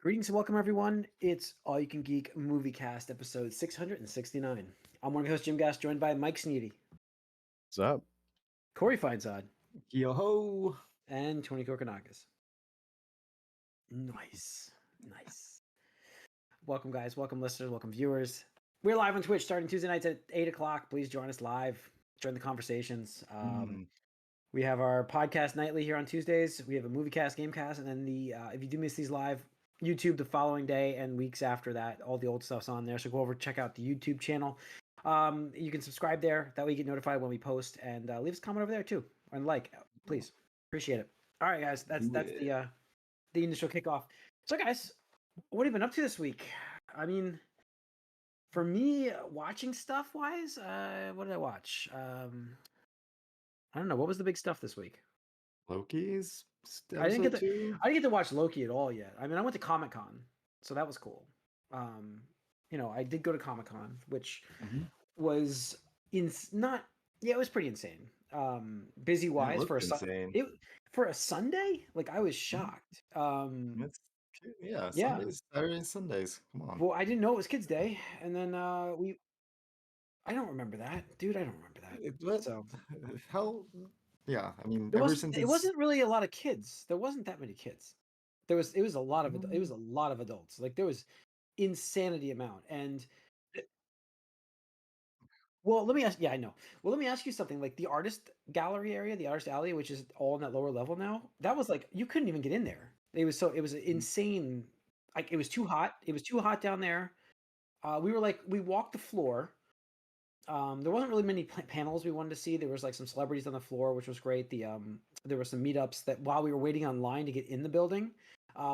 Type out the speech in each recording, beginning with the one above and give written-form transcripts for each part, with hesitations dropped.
Greetings and welcome, everyone. It's All You Can Geek Moviecast, episode 669. I'm one of your hosts, Jim Gass, joined by Mike Sneedy, What's up? Corey Feinsod, Yo ho! and Tony Kokonakis. Nice. Welcome, guys. Welcome, listeners. Welcome, viewers. We're live on Twitch starting Tuesday nights at 8 o'clock. Please join us live. Join the conversations. We have our podcast nightly here on Tuesdays. We have a Moviecast, Gamecast, and then if you do miss these live, YouTube the following day and weeks after that. All the old stuff's on there. So go over, check out the YouTube channel. You can subscribe there. That way you get notified when we post, and leave us a comment over there too. And please. Appreciate it. All right, guys. That's the initial kickoff. So, guys, what have you been up to this week? I mean, for me, watching stuff wise, what did I watch? I don't know. What was the big stuff this week? Loki's I didn't get to watch Loki at all yet. I mean, I went to Comic-Con, so that was cool. I did go to Comic-Con, which was it was pretty insane. Busy wise for a Sunday, like I was shocked. Sundays, Saturdays and Sundays. Come on. Well, I didn't know it was Kids Day, and then I don't remember that, dude. I don't remember that. So yeah, I mean, it wasn't really a lot of kids. There wasn't that many kids. It was a lot of it was a lot of adults. Like there was insanity amount. And well, let me ask. Yeah, I know. Well, let me ask you something. Like the artist gallery area, the artist alley, which is all in that lower level now. That was like you couldn't even get in there. It was insane. Like it was too hot. It was too hot down there. We walked the floor. There wasn't really many panels we wanted to see. There was like some celebrities on the floor, which was great. There were some meetups that while we were waiting online to get in the building,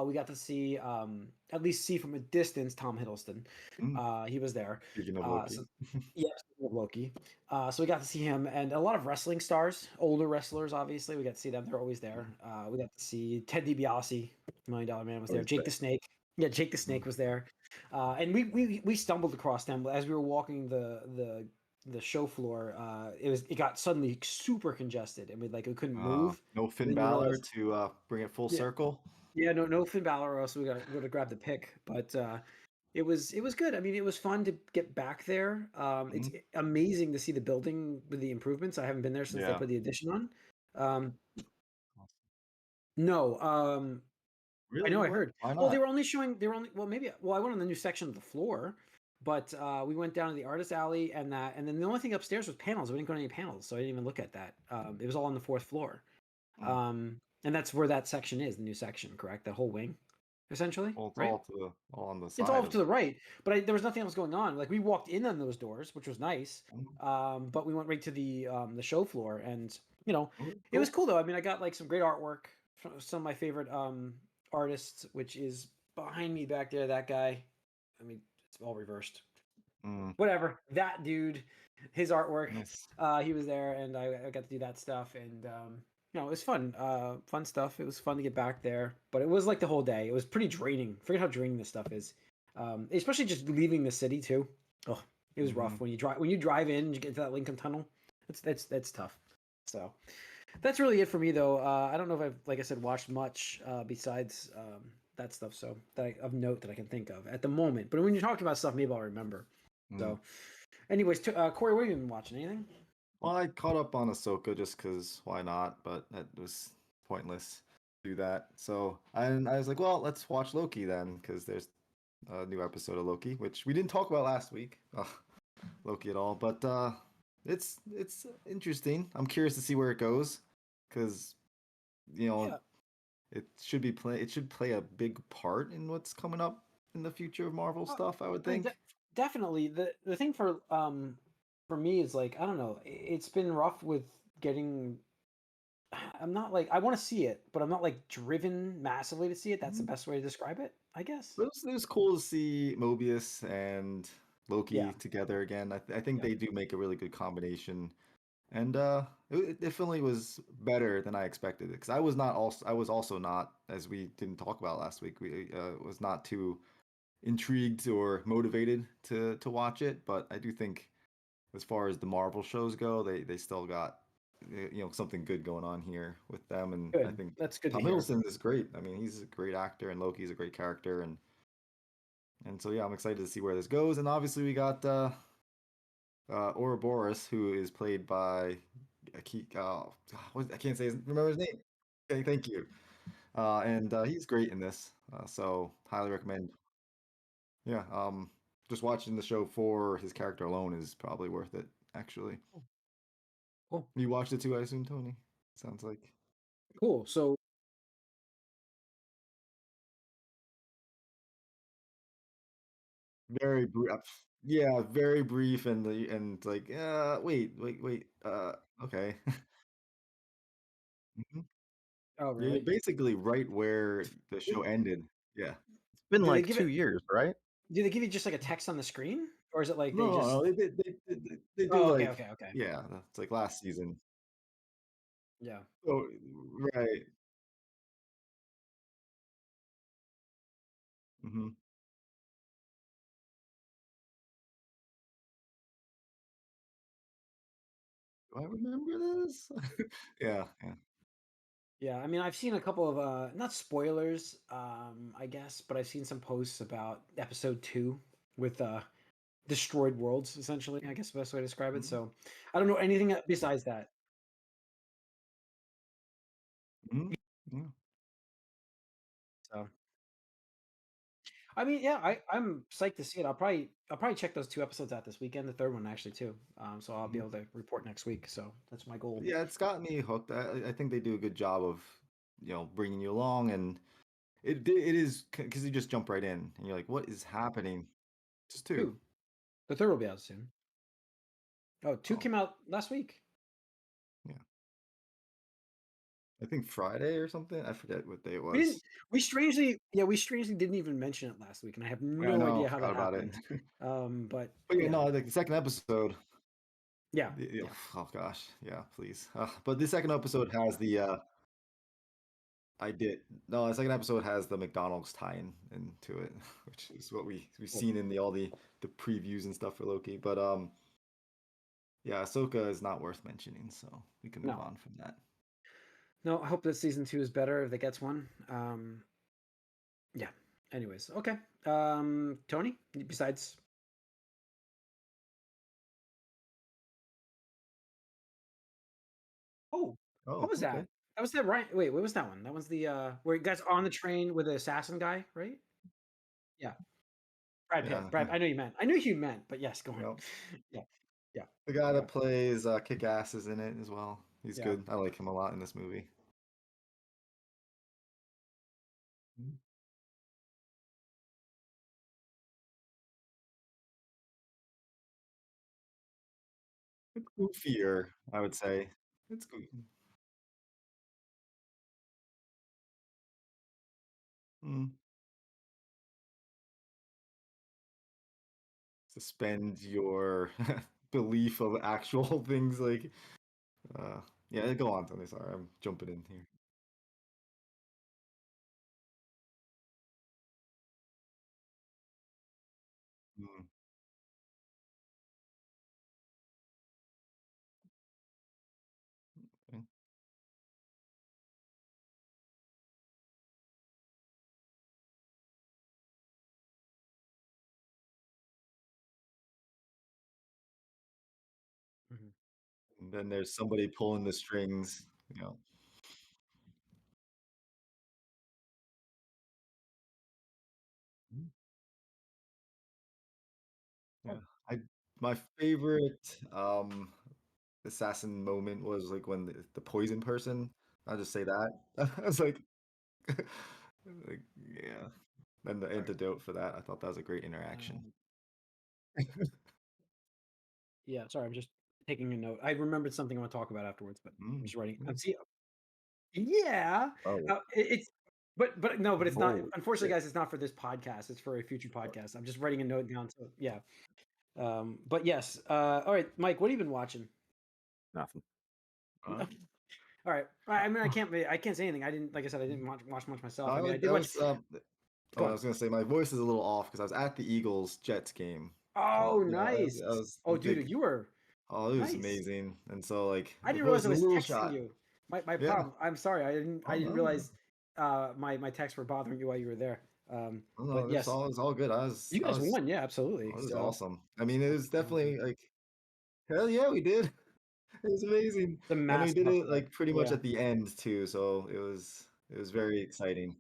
we got to see at least see from a distance Tom Hiddleston. He was there. Speaking of Loki. Loki. So we got to see him and a lot of wrestling stars, older wrestlers. Obviously, we got to see them. They're always there. We got to see Ted DiBiase, $1 Million Man was there. Jake the Snake. Yeah, Jake the Snake was there. And we stumbled across them as we were walking the show floor. It got suddenly super congested, and we couldn't move. No Finn Balor to bring it full circle. Yeah, no Finn Balor, so we got to grab the pick. But it was good. I mean, it was fun to get back there. It's amazing to see the building with the improvements. I haven't been there since they put the addition on. No. Really? I know. I heard. Why not? Well, I went on the new section of the floor, but we went down to the artist alley and then the only thing upstairs was panels. We didn't go to any panels, so I didn't even look at that. It was all on the fourth floor, and that's where that section is, the new section, correct? That whole wing, essentially. Well, it's right? all on the side. It's all to the right, but there was nothing else going on. Like we walked in on those doors, which was nice, but we went right to the show floor, and it was cool though. I mean, I got like some great artwork from some of my favorite artists, which is behind me back there. That guy, I mean, it's all reversed. Whatever, that dude, his artwork. Nice. He was there, and I got to do that stuff, and it was fun. Fun stuff. It was fun to get back there, but it was like the whole day. It was pretty draining. Forget how draining this stuff is, especially just leaving the city too. Oh, it was rough when you drive in and you get to that Lincoln Tunnel. That's tough. So. That's really it for me, though. I don't know if I've, like I said, watched much besides that stuff. So of note that I can think of at the moment. But when you're talking about stuff, maybe I'll remember. So, anyways, Corey, what have you been watching? Anything? Well, I caught up on Ahsoka just because why not? But that was pointless to do that. So I was like, well, let's watch Loki then, because there's a new episode of Loki, which we didn't talk about last week. Loki at all, but. It's interesting. I'm curious to see where it goes, because it should play a big part in what's coming up in the future of Marvel stuff. I would think. Definitely. The thing for me is like I don't know. It's been rough with getting. I'm not like I want to see it, but I'm not like driven massively to see it. That's the best way to describe it, I guess. It was cool to see Mobius and Loki together again. I think they do make a really good combination, and it definitely was better than I expected it. Because I was also not, as we didn't talk about last week. We was not too intrigued or motivated to watch it. But I do think, as far as the Marvel shows go, they still got something good going on here with them, and I Good. think That's good to Tom hear. Hiddleston is great. I mean, he's a great actor, and Loki's a great character, and so yeah, I'm excited to see where this goes. And obviously, we got Ouroboros, who is played by I can't remember his name. Okay, thank you. And he's great in this, so highly recommend. Yeah, just watching the show for his character alone is probably worth it, actually. Cool. Cool. You watched it too, I assume, Tony? Sounds like Cool. So very brief. Yeah, very brief and like, wait, okay. Mhm. oh Yeah, you're really? basically right where the show Did, ended. Yeah. Been do they like give 2 it years, right? do they give you just like a text on the screen? Or is it like they No, just no, they do Oh, okay, like, okay, okay. yeah, it's like last season. Yeah. Oh, right. Hmm. Do I remember this? Yeah, yeah. Yeah, I mean, I've seen a couple of not spoilers, I guess, but I've seen some posts about episode 2 with destroyed worlds essentially, I guess the best way to describe it. Mhm, So, I don't know anything besides that. mhm, yeah. So, I mean, yeah, I'm psyched to see it. I'll probably check those 2 episodes out this weekend, the third one actually too. So I'll be Mhm. able to report next week. So, that's my goal. Yeah, it's got me hooked. I think they do a good job of, bringing you along, and it is because you just jump right in, and you're like, what is happening? Just two. 2. The third will be out soon. Oh, 2 Oh, came out last week. yeah. I think Friday or something. I forget what day it We was. didn't. We strangely didn't even mention it last week, and I have I no know, idea how forgot that about it. happened. But But yeah, yeah, no, like the second episode. yeah, yeah. Oh gosh, yeah, please. But the second episode has the I did. No, the second episode has the McDonald's tie-in into it, which is what we've Cool. seen in the previews and stuff for Loki. But yeah, Ahsoka is not worth mentioning, so we can move No, on from that. no. I hope that season 2 is better if it gets one. Yeah. Anyways, okay. Tony. Besides, oh, what Oh, was okay. that? That was the right. Wait, what was that one? That was the where you guys on the train with the assassin guy, right? Yeah, Brad Pitt. Yeah, Brad. yeah. I know you meant. I knew you meant, but yes, go on. Yep. Yeah, yeah, The guy yeah, that plays Kick-Ass is in it as well. He's yeah. good. I like him a lot in this movie. Mhm. It's goofier, I would say. It's goofy. Mm. Suspend your belief of actual things like uh yeah, go on, Tony. Sorry, I'm jumping in here. Mm, okay. Mhm. And then there's somebody pulling the strings, you know. Mm, yeah. Oh, I My favorite assassin moment was like when the poison person, I'll just say that. I was like yeah. And the sorry. antidote for that, I thought that was a great interaction. Um, yeah, sorry. I'm just taking a note. I remembered something I want to talk about afterwards, but I'm Mm, just writing. yeah. I'm see. Yeah, Oh, it's but no, but it's not. oh Unfortunately, shit. guys, it's not for this podcast. It's for a future podcast. I'm just writing a note down. So yeah. But yes. All right, Mike. What have you been watching? Nothing. Uh, All right. I mean, I can't say anything. I didn't. Like I said, I didn't watch much myself. I I mean, I was, did I watch. was Go oh, I on. was gonna say my voice is a little off because I was at the Eagles Jets game. Oh, Yeah, I nice. was a Oh, dude, big you were. Oh, it was Nice. amazing. And so like I of didn't course realize I a was little texting shot. you. My Yeah. problem. I'm sorry. I Oh didn't no. realize my texts were bothering you while you were there. Oh, no, But yes, it's all good. you I guys was won. Yeah, absolutely. it was So awesome. I mean, it I was can't imagine. definitely like hell yeah, we did. It was amazing. The And we massive did it upset. like pretty much Yeah. at the end too, so it was very exciting.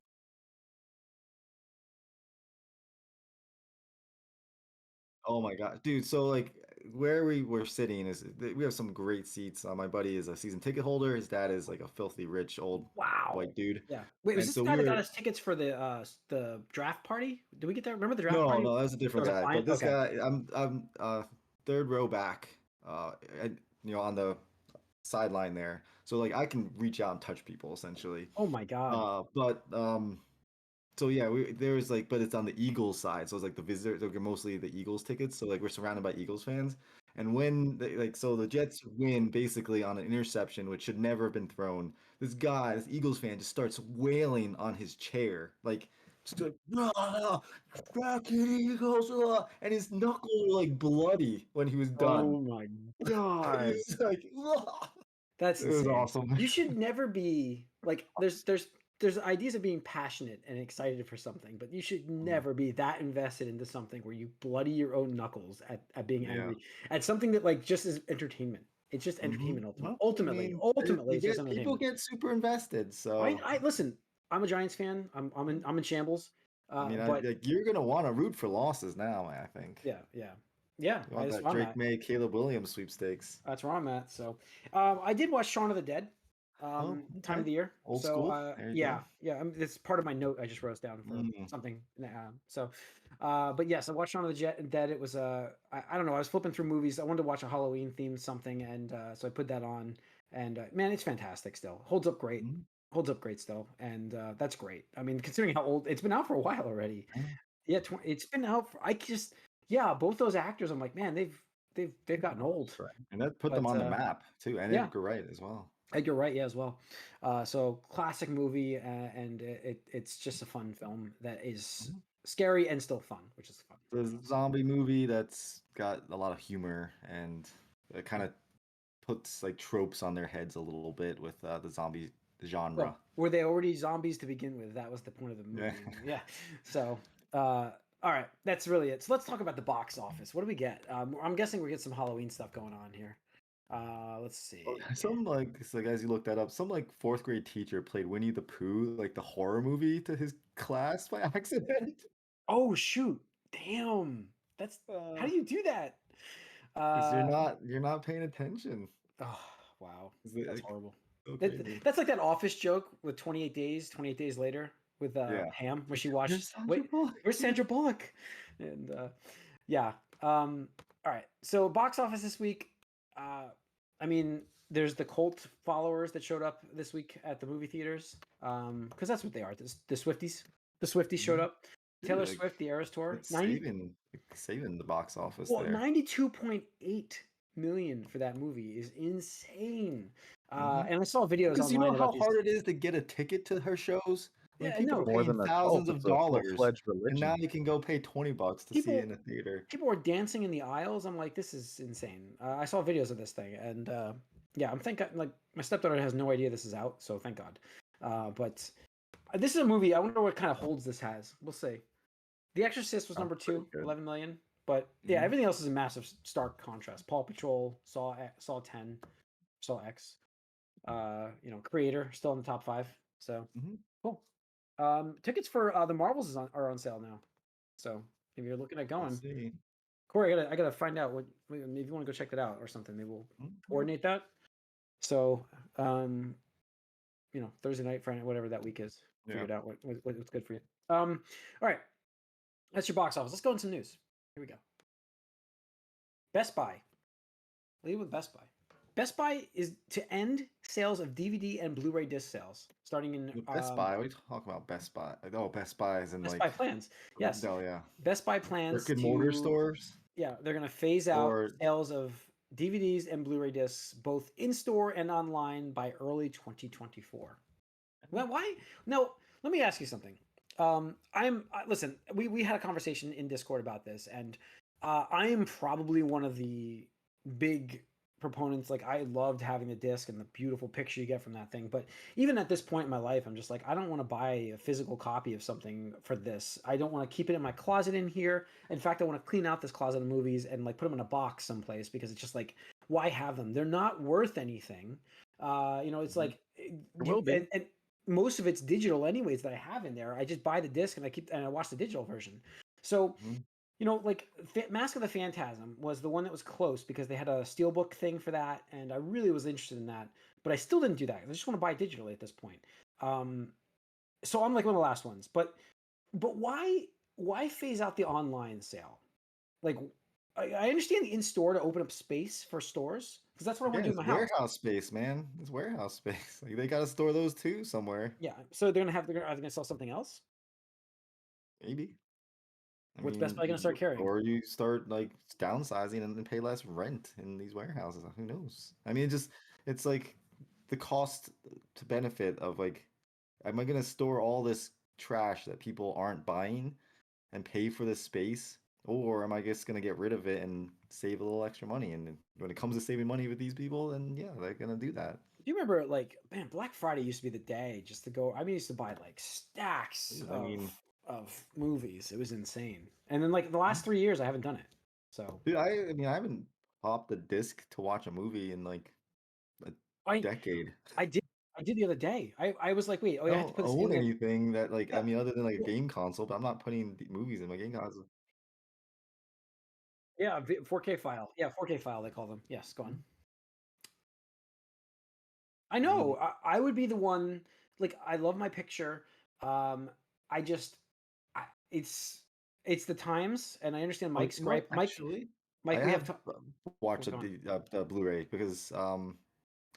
Oh my god, dude! So like where we were sitting is we have some great seats. My buddy is a season ticket holder. His dad is like a filthy rich old Wow. white dude, Yeah. Wait, was and this so the we guy that got were us tickets for the draft party? Did we get that? Remember the draft no, party? no, that's a There different was a guy. But client. this Okay. guy, I'm third row back, and, on the sideline there, so like I can reach out and touch people essentially. Oh my God. But So yeah, there was like, but it's on the Eagles side, so it's like the visitor, they're mostly the Eagles tickets. So like we're surrounded by Eagles fans, and when they, like so the Jets win basically on an interception which should never have been thrown. This Eagles fan, just starts wailing on his chair, like just like "Ah, back in Eagles," and his knuckles were like bloody when he was done. Oh my He God. was like, "Ah." That's It was insane. awesome. You should never be like there's ideas of being passionate and excited for something, but you should never be that invested into something where you bloody your own knuckles at being Yeah. angry at something that like just is entertainment. It's just entertainment Well, I ultimately. mean, Ultimately, you it's just get people entertainment. get super invested, so I listen. I'm a Giants fan. I'm in shambles. I mean, But like you're gonna want to root for losses now. I think yeah, yeah, yeah. you want That's that where I'm Drake at. May, Caleb Williams sweepstakes. That's where I'm at. So, I did watch Shaun of the Dead, Oh, time okay, of the year. old So, school. There you yeah, go. yeah. It's part of my note I just wrote down for Mm, something. But yes, I watched Shaun of the Dead. It was I don't know. I was flipping through movies. I wanted to watch a Halloween themed something, and so I put that on. And man, it's fantastic. Still holds up great. mm, Holds up great still, and that's great. I mean, considering how old it's been out for a while already. yeah, Yeah, it's been out for. Yeah, both those actors. I'm like, man, they've gotten old. that's right. And that put them But on the map too, and yeah, Edgar Wright as well. Edgar Wright, yeah, as well. So classic movie, and it's just a fun film that is Mhm. scary and still fun, which is fun. The zombie movie that's got a lot of humor and it kind of puts like tropes on their heads a little bit with the zombie genre. Well, were they already zombies to begin with? That was the point of the Yeah. movie. Yeah. So, all right, that's really it. So let's talk about the box office. What do we get? I'm guessing we get some Halloween stuff going on here. Let's Well, see. some like so like as you looked that up, some like fourth grade teacher played Winnie the Pooh, like the horror movie, to his class by accident. Oh shoot! Damn, that's how Uh, do you do that? because Uh, you're not paying attention. oh wow, Is it that's like horrible. so That, crazy? that's like that Office joke with 28 Days, 28 Days Later with Yeah. Pam, where Like, she there's watched. Sandra Wait, Bullock. where's Sandra Bullock? And yeah. All right. So box office this week. Uh, I mean, there's the cult followers that showed up this week at the movie theaters. Because that's what they are. The Swifties. The Swifties showed Mhm. up. Taylor Dude, like Swift, the Eras Tour. it's saving the box office Well, there. 92.8 million for that movie is insane. Hmm. And I saw videos Because you know online how about these. hard it is to get a ticket to her shows? I mean, Yeah, people are no, More paying than a cult, thousands it's of a dollars, full-fledged and now religion. you can go pay $20 to see it in people a theater. people were dancing in the aisles. I'm like, this is insane. I saw videos of this thing, and yeah, I'm thinking like my stepdaughter has no idea this is out, so thank God. But this is a movie. I wonder what kind of holds this has. We'll see. The Exorcist was Sounds number pretty two, good. 11 million. But yeah, Hmm. everything else is a massive stark contrast. Paw Patrol, Saw 10, Saw X. Creator still in the top 5. So Hmm. cool. Tickets for the Marvels are on sale now. So if you're looking at Let's going, see. Corey, I gotta find out what maybe you want to go check that out or something. Maybe we'll Mhm. coordinate that. So Thursday night, Friday, whatever that week is, Yeah. figured out what's good for you. All right, that's your box office. Let's go into some news. Here we go. Best Buy. Lead with Best Buy. Best Buy is to end sales of DVD and Blu-ray disc sales starting in Best Buy. What are you talking about? Best Buy. Oh, Best Buy is in Best Buy like, plans. Yes, oh yeah, Best Buy brick plans and mortar to stores they're going to phase out or sales of DVDs and Blu-ray discs both in store and online by early 2024. Well, why? No, let me ask you something. Listen. We had a conversation in Discord about this, and I am probably one of the big proponents, like I loved having the disc and the beautiful picture you get from that thing. But even at this point in my life, I'm just like, I don't want to buy a physical copy of something for this. I don't want to keep it in my closet in here. In fact, I want to clean out this closet of movies and like put them in a box someplace, because it's just like, why have them? They're not worth anything. It's like It will be. and most of it's digital anyways that I have in there. I just buy the disc and I watch the digital version. So like Mask of the Phantasm was the one that was close because they had a steelbook thing for that, and I really was interested in that, but I still didn't do that. I just want to buy it digitally at this point. So I'm like one of the last ones. But why phase out the online sale? Like, I understand the in-store to open up space for stores, because that's what I want to do in my house. Warehouse space, man. It's warehouse space. Like they gotta store those too somewhere. Yeah. So are they gonna sell something else? Maybe. What's Best Buy gonna start carrying? Or you start like downsizing and then pay less rent in these warehouses. Who knows? I mean, it's like the cost to benefit of like, am I gonna store all this trash that people aren't buying and pay for this space? Or am I just gonna get rid of it and save a little extra money? And when it comes to saving money with these people, then yeah, they're gonna do that. Do you remember, like, man, Black Friday used to be the day just to go. I used to buy like stacks of movies. It was insane. And then like the last 3 years, I haven't done it. So, dude, I mean, I haven't popped a disc to watch a movie in like a decade. I did the other day. I was like, wait, oh, I yeah, I have to don't put this in own there. anything that like, I Yeah. mean, other than like a game console, but I'm not putting movies in my game console. Yeah, 4K file. Yeah, 4K file, they call them. Yes, go on. I know. I would be the one. Like, I love my picture. I just, it's the times, and I understand Mike's gripe. Actually, Mike, I we have have to watched go on. the Blu-ray because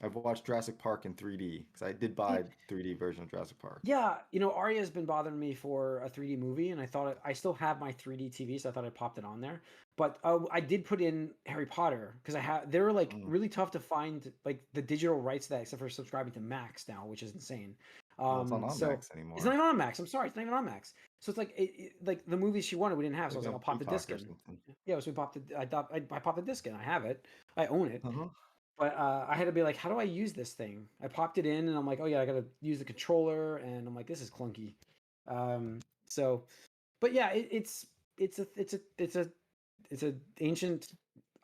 I've watched Jurassic Park in 3D because I did buy 3D version of Jurassic Park. Yeah, Arya's been bothering me for a 3D movie, and I thought I still have my 3D TV, so I thought I popped it on there. But I did put in Harry Potter because they were like really tough to find, like the digital rights to that, except for subscribing to Max now, which is insane. Well, it's not on So Max anymore. it's not even on Max. I'm sorry, it's not even on Max. So it's like like the movies she wanted, we didn't have. So I was like, I'll pop the disc in. Yeah, so we popped it. I popped the disc in. I have it. I own it. But I had to be like, how do I use this thing? I popped it in, and I'm like, oh yeah, I gotta use the controller, and I'm like, this is clunky. So, but yeah, it's a ancient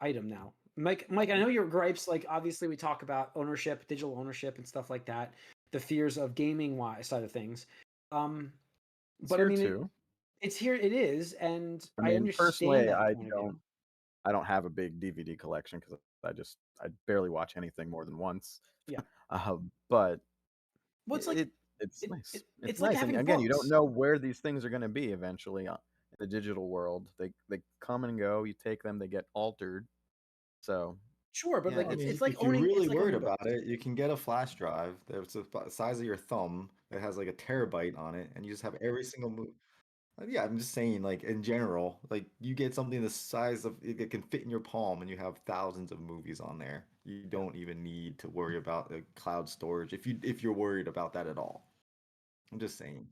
item now. Mike, I know your gripes. Like, obviously, we talk about ownership, digital ownership, and stuff like that. The fears of gaming side of things. But I mean, it's here. It is, and I understand personally, that point of view. I don't have a big DVD collection because I barely watch anything more than once. Yeah. But well, it's like it's nice. It's nice. like having and again, books. You don't know where these things are going to be eventually in the digital world. They come and go. You take them, they get altered. So sure, but yeah, like I mean, it's like if you're owning. really It's like worried about it, you can get a flash drive that's the size of your thumb that has like a terabyte on it, and you just have every single movie. Yeah, I'm just saying, like in general, like you get something the size of it can fit in your palm, and you have thousands of movies on there. You don't even need to worry about the cloud storage if you're worried about that at all. I'm just saying.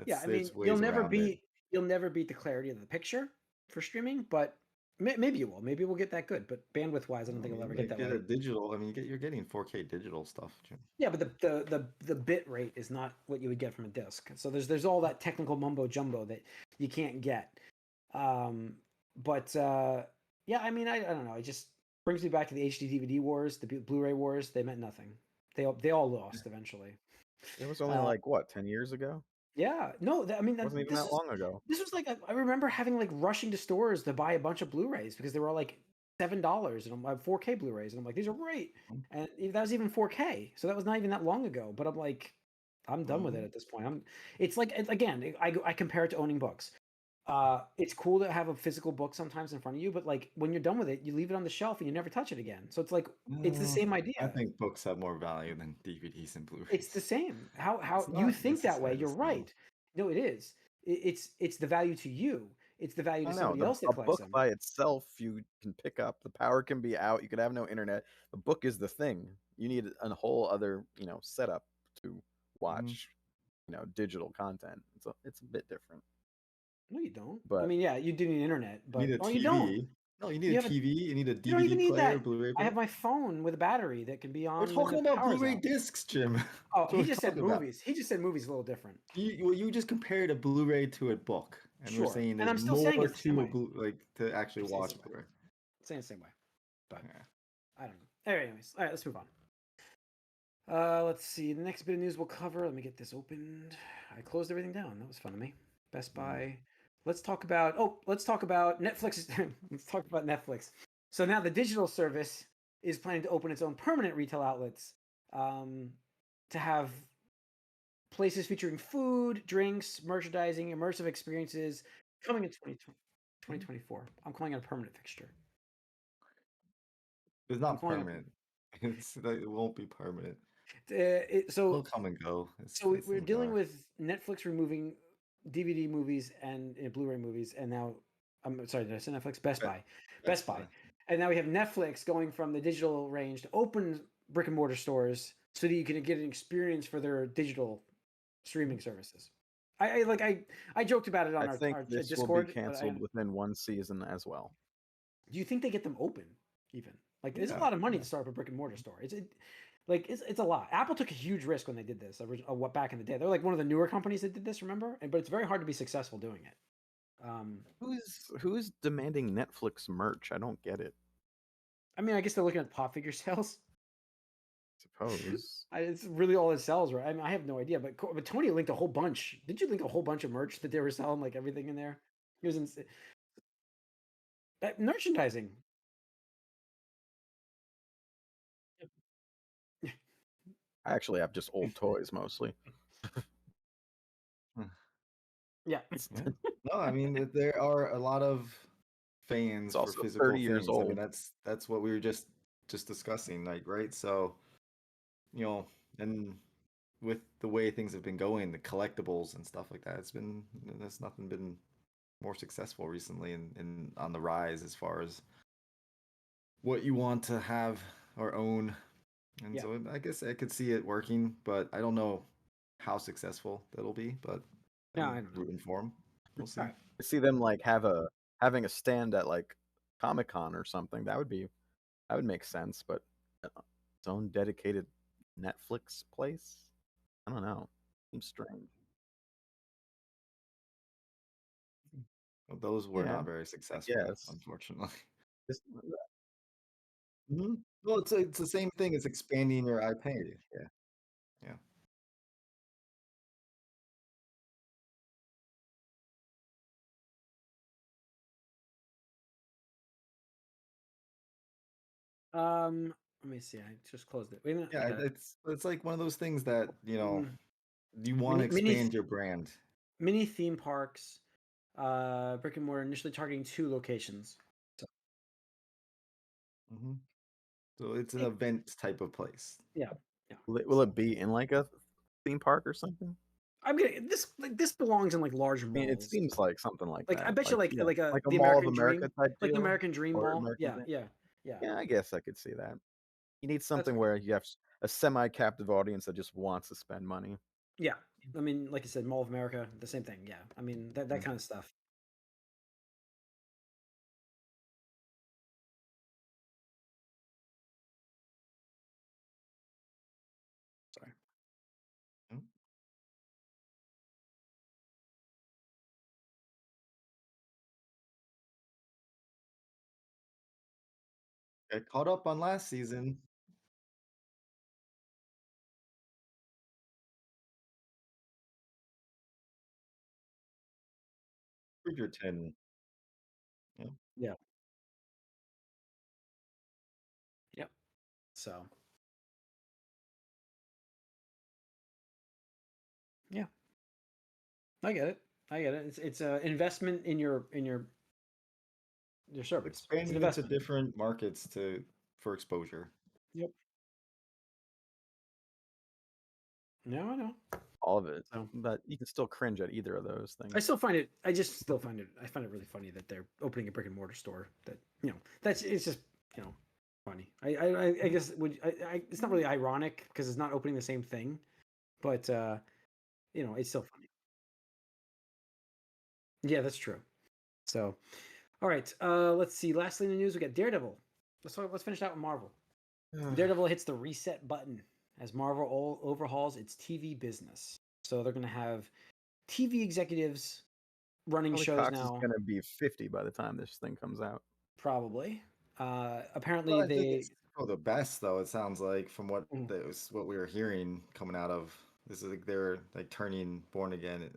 Yeah, I mean, There's ways around it. you'll never beat the clarity of the picture for streaming, but maybe you will. Maybe we'll get that good. But bandwidth wise, I don't think we'll ever get that way. A digital. I mean, you're getting 4K digital stuff, Jim. Yeah, but the bit rate is not what you would get from a disc. So there's all that technical mumbo jumbo that you can't get. But yeah, I mean, I don't know. It just brings me back to the HD DVD wars, the Blu-ray wars. They meant nothing. They all lost eventually. It was only like what, 10 years ago? Yeah, no, I mean, it wasn't even that long ago. This was like I remember having like rushing to stores to buy a bunch of Blu-rays because they were all like $7, and I'm like 4K Blu-rays, and I'm like, these are great, and that was even 4K, so that was not even that long ago. But I'm like, I'm done with it at this point. It's like, again, I compare it to owning books. It's cool to have a physical book sometimes in front of you, but like when you're done with it, you leave it on the shelf and you never touch it again. So it's like it's the same idea. I think books have more value than DVDs and Blu-rays. It's the same. How you think that way? You're right. No, it is. It's the value to you. It's the value to somebody else that a collects book them. by itself, you can pick up. The power can be out. You could have no internet. The book is the thing. You need a whole other setup to watch digital content. It's a bit different. No, you don't. But I mean, yeah, you do need internet, but you need a you don't. TV. No, you need You a have a- TV. You need a You don't even DVD need player, that. Blu-ray I player. have my phone with a battery that can be on. We're when talking the about power's Blu-ray out. discs, Jim. Oh, That's he what we're just said talking about. movies. He just said movies a little different. You just compared a Blu-ray to a book, and we're Sure. saying And there's I'm still saying more it's the same to a way. to actually I'm saying watch the same way. Blu-ray. Saying the same way, but Yeah. I don't know. Anyways, all right, let's move on. Let's see. The next bit of news we'll cover. Let me get this opened. I closed everything down. That was fun of me. Best Buy. Let's talk about. Let's talk about Netflix. Let's talk about Netflix. So now the digital service is planning to open its own permanent retail outlets, to have places featuring food, drinks, merchandising, immersive experiences coming in 2024. I'm calling it a permanent fixture. It's I'm not calling permanent. It's like, it won't be permanent. So It'll come and go. So It's we're in dealing there. with Netflix removing DVD movies and Blu-ray movies, and now I'm sorry, did I say Netflix? Best Buy, and now we have Netflix going from the digital range to open brick and mortar stores so that you can get an experience for their digital streaming services. I joked about it on I our think this Discord. will be But canceled within one season as well. do you think they get them open even? Like, there's a Yeah, lot of money to start up a brick and mortar store. It's a lot. Apple took a huge risk when they did this. What back in the day, they're like one of the newer companies that did this. Remember, but it's very hard to be successful doing it. Who's demanding Netflix merch? I don't get it. I mean, I guess they're looking at pop figure sales. Suppose. It's really all it sells, right? I mean, I have no idea, but Tony linked a whole bunch. Did you link a whole bunch of merch that they were selling, like everything in there? It was insane. Merchandising. I actually have just old toys mostly. Yeah. No, I mean there are a lot of fans It's for also physical 30 years things. I mean old. that's what we were just discussing, like, right? So, and with the way things have been going, the collectibles and stuff like that, there's nothing been more successful recently and on the rise as far as what you want to have or own. And Yeah. so I guess I could see it working, but I don't know how successful that'll be, but No, I'm I don't know. rooting for them. We'll see. All right. I see them like having a stand at like Comic-Con or something. That would make sense, but its own dedicated Netflix place? I don't know. Seems strange. Those were Yeah, not very successful, yes. unfortunately. Just- Well, it's the same thing as expanding your iPad. Yeah, yeah. Let me see. I just closed it. Wait a minute. Yeah, it's like one of those things that, Mm, you want to mini expand your brand. mini theme parks, brick and mortar, initially targeting 2 locations. So, Hmm. So it's an event type of place. yeah, yeah. will it be in like a theme park or something? I'm gonna this belongs in like large I mean, it malls. seems like something like Like, I that. bet you, Yeah, like like a the Mall of American America Dream, type like the deal, American Dream or Mall. American Yeah, Dream. yeah, yeah. Yeah, I guess I could see that. You need That's something where you have a semi-captive audience that just wants to spend money. yeah. I mean, like you said, Mall of America, the same thing. Yeah. I mean, that Mhm. kind of stuff. Sorry. Mhm. Got caught up on last season. Bridgerton. Yeah. Yeah. Yep. So yeah, I get it. I get it. It's a investment in your service. It's an Expanding into investment. different markets for exposure. Yep. No, I know. All of it, So but you can still cringe at either of those things. I still find it. I just still find it. I find it really funny that they're opening a brick and mortar store. That that's it's just funny. I guess it's not really ironic because it's not opening the same thing, but it's still funny. Yeah, that's true. So, All right. Let's see. Lastly in the news, we got Daredevil. Let's finish out with Marvel. Daredevil hits the reset button as Marvel overhauls its TV business. So they're going to have TV executives running Charlie shows Cox now. is going to be 50 by the time this thing comes out. Probably. Apparently, Well, I think it's for the best, though. It sounds like from what what we were hearing coming out of this is like they're like turning Born Again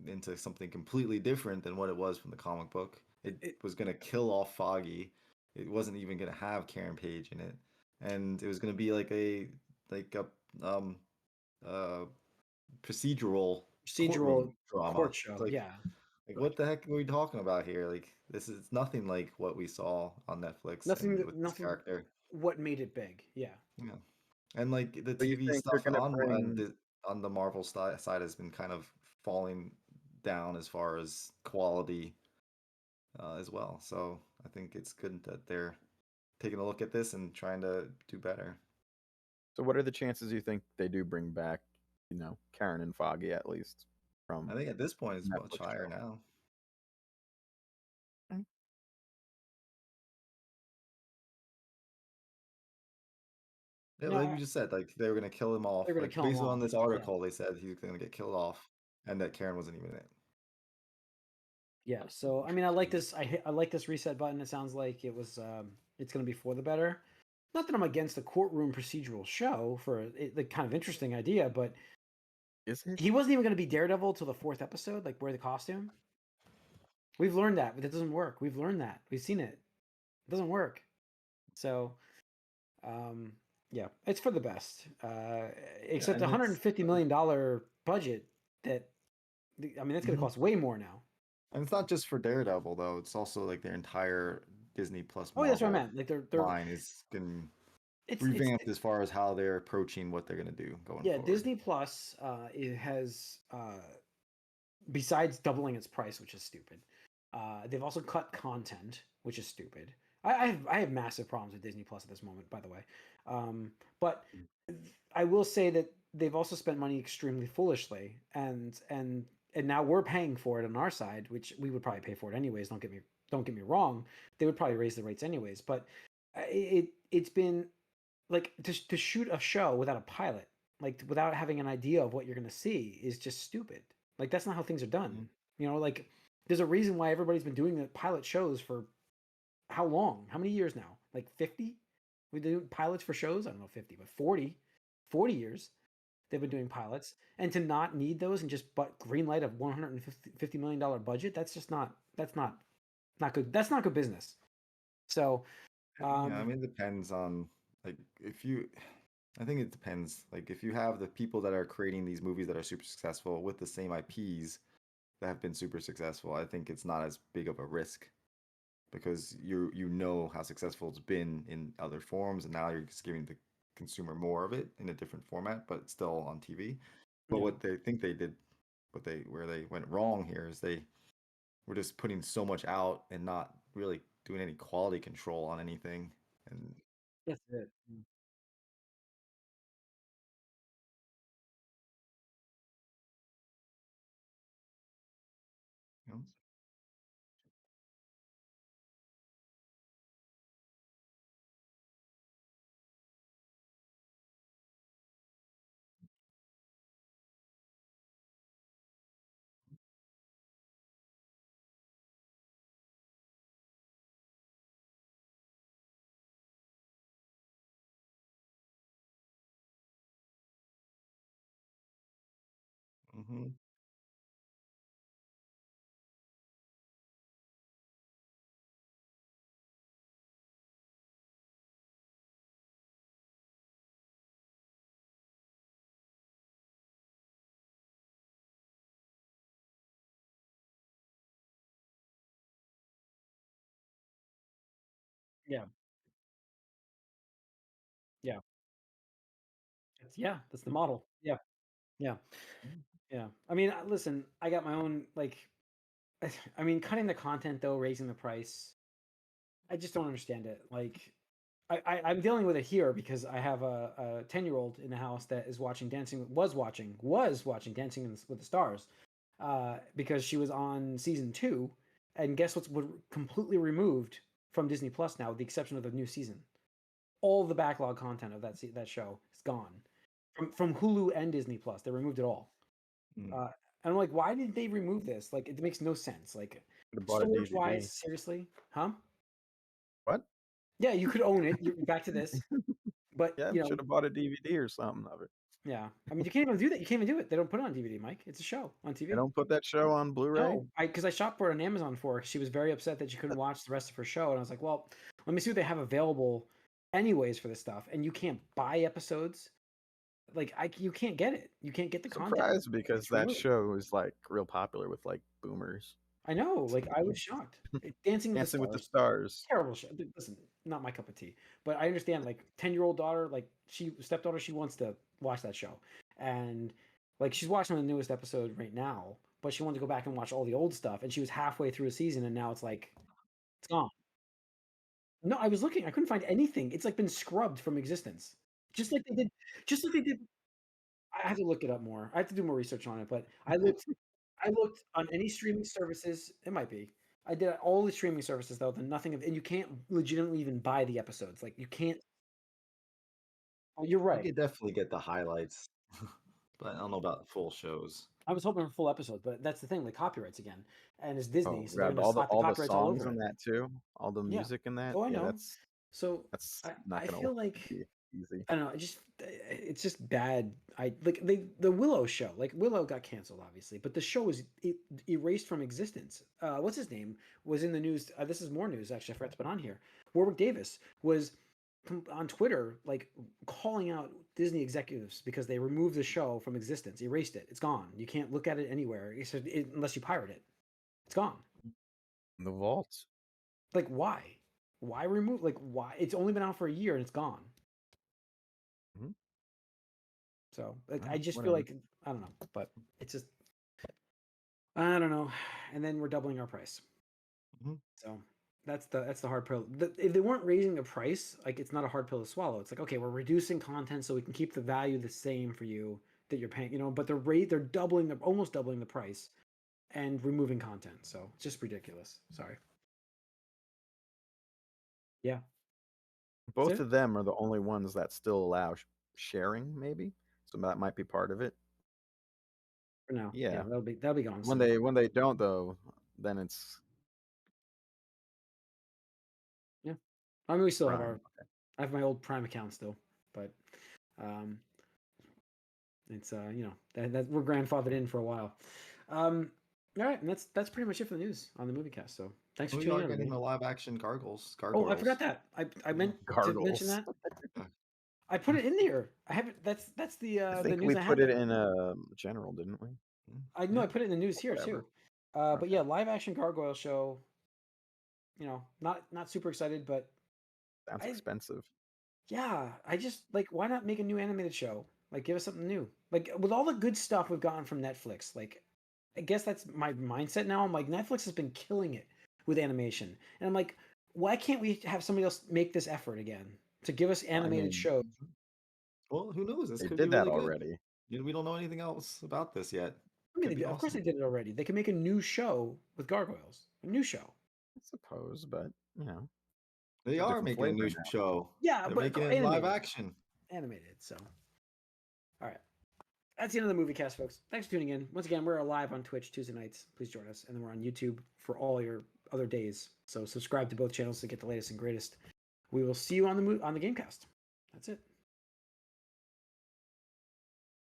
into something completely different than what it was from the comic book. It was gonna kill off Foggy. It wasn't even gonna have Karen Page in it, and it was gonna be like a procedural drama. court show. Like, Yeah. Like, what the heck are we talking about here? Like, this is nothing like what we saw on Netflix with this character. What made it big? Yeah. Yeah, and like the So you TV think they're stuff gonna bring... on the Marvel side has been kind of falling down as far as quality as well. So I think it's good that they're taking a look at this and trying to do better. So what are the chances you think they do bring back, Karen and Foggy at least from? I think at this point it's Netflix much higher show. now. Yeah, No, like you just said, like they were gonna kill him off. They're gonna Like kill him based on off. this Yeah. article, they said he's gonna get killed off, and that Karen wasn't even in it. Yeah. So I mean, I like this. I like this reset button. It sounds like it was. It's going to be for the better. Not that I'm against the courtroom procedural show for the kind of interesting idea, but Is it? he wasn't even going to be Daredevil till the 4th episode. Like wear the costume. We've learned that, but it doesn't work. We've learned that. We've seen it. It doesn't work. So, yeah, it's for the best. Except the $150 million budget that, I mean, that's going to cost way more now. And it's not just for Daredevil though; it's also like their entire Disney Plus. Oh, that's what I meant. Like their line is getting revamped as far as how they're approaching what they're going to do going forward. Yeah, Disney Plus it has besides doubling its price, which is stupid. They've also cut content, which is stupid. I have massive problems with Disney Plus at this moment, by the way. But I will say that they've also spent money extremely foolishly, and now we're paying for it on our side, which we would probably pay for it anyways. Don't get me wrong. They would probably raise the rates anyways, but it's been like to shoot a show without a pilot, like without having an idea of what you're going to see, is just stupid. Like that's not how things are done. Like there's a reason why everybody's been doing the pilot shows for how long? How many years now? Like 50? We do pilots for shows? I don't know, 50, but 40 years they've been doing pilots. And to not need those and just green light a $150 million budget, that's not good. That's not good business. So, I mean, it depends on like I think it depends. Like if you have the people that are creating these movies that are super successful with the same IPs that have been super successful, I think it's not as big of a risk because you know how successful it's been in other forms, and now you're just giving the consumer more of it in a different format, but it's still on TV. But what they think they did, where they went wrong here is they were just putting so much out and not really doing any quality control on anything. And that's it. you know, mhm. Yeah. Yeah. That's the model. Yeah. Yeah. Yeah. I mean, listen, I got my own like I mean, cutting the content though, raising the price. I just don't understand it. Like I'm dealing with it here because I have a 10-year-old in the house that is watching was watching Dancing with the Stars because she was on season 2 And guess what's completely removed from Disney Plus now, with the exception of the new season? All the backlog content of that show is gone from Hulu and Disney Plus. They removed it all. And I'm like, why did they remove this? Like, it makes no sense. Like, storage wise, seriously, huh? What? Yeah, you could own it. You're back to this, but Yeah, should have bought a DVD or something of it. Yeah, I mean, you can't even do that. You can't even do it. They don't put it on DVD, Mike. It's a show on TV. They don't put that show on Blu-ray? No, because I shopped for it on Amazon for her. She was very upset that she couldn't watch the rest of her show, and I was like, well, let me see what they have available, anyways, for this stuff. And you can't buy episodes. Like, you can't get it. You can't get the content. Surprised because that show is like real popular with like boomers. I know. Like, I was shocked. Dancing with the Stars. Terrible show. Listen, not my cup of tea. But I understand. Like, 10-year-old daughter, like stepdaughter, she wants to watch that show, and like she's watching the newest episode right now. But she wanted to go back and watch all the old stuff, and she was halfway through a season, and now it's like it's gone. No, I was looking. I couldn't find anything. It's like been scrubbed from existence, just like they did. Just like they did. I have to look it up more. I have to do more research on it. But I looked on any streaming services. It might be. I did all the streaming services though. Then nothing of, and you can't legitimately even buy the episodes. Like you can't. Oh, you're right. You could definitely get the highlights, but I don't know about full shows. I was hoping for full episodes, but that's the thing. The copyrights again, and it's Disney, so they're all the copyrights all over in that too. All the music in that. Oh, I know. That's not gonna feel like be easy. I don't know. It's just bad. The Willow show. Like Willow got canceled, obviously, but the show was erased from existence. What's his name was in the news. This is more news actually. I forgot to put on here. Warwick Davis was on Twitter, like calling out Disney executives because they removed the show from existence, erased it. It's gone. You can't look at it anywhere unless you pirate it. It's gone. In the vault. Like why? Why remove? Like why? It's only been out for a year and it's gone. Mm-hmm. So like, I just feel like I don't know, but it's just I don't know. And then we're doubling our price. Mm-hmm. So that's the hard pill. If they weren't raising the price, like it's not a hard pill to swallow. It's like, okay, we're reducing content so we can keep the value the same for you that you're paying, but they're almost doubling the price and removing content. So it's just ridiculous. Sorry. Yeah. Both of them are the only ones that still allow sharing, maybe. So that might be part of it. For now. Yeah. That'll be gone. When they don't though, then it's yeah. I mean, we still have I have my old Prime account still, but it's that we're grandfathered in for a while. All right, and that's pretty much it for the news on the Moviecast. So thanks for tuning in. Getting the live action gargoyles. Oh, I forgot that. I meant to mention that. I put it in there. I have it. That's the I think the news we I put it in general, didn't we? I know I put it in the news here too. But yeah, live action gargoyle show. Not super excited, but sounds expensive. Yeah, I just like why not make a new animated show? Like give us something new. Like with all the good stuff we've gotten from Netflix, like I guess that's my mindset now. I'm like Netflix has been killing it with animation. And I'm like, why can't we have somebody else make this effort again to give us animated shows? Well, who knows? This they could did be that really already. Good. We don't know anything else about this yet. I mean, of course they did it already. They can make a new show with gargoyles. A new show. I suppose, but they are making a new show. Yeah, they're but making it live action. Animated. So, all right. That's the end of the Moviecast, folks. Thanks for tuning in. Once again, we're live on Twitch Tuesday nights. Please join us. And then we're on YouTube for all your other days. So subscribe to both channels to get the latest and greatest. We will see you on the Gamecast. That's it.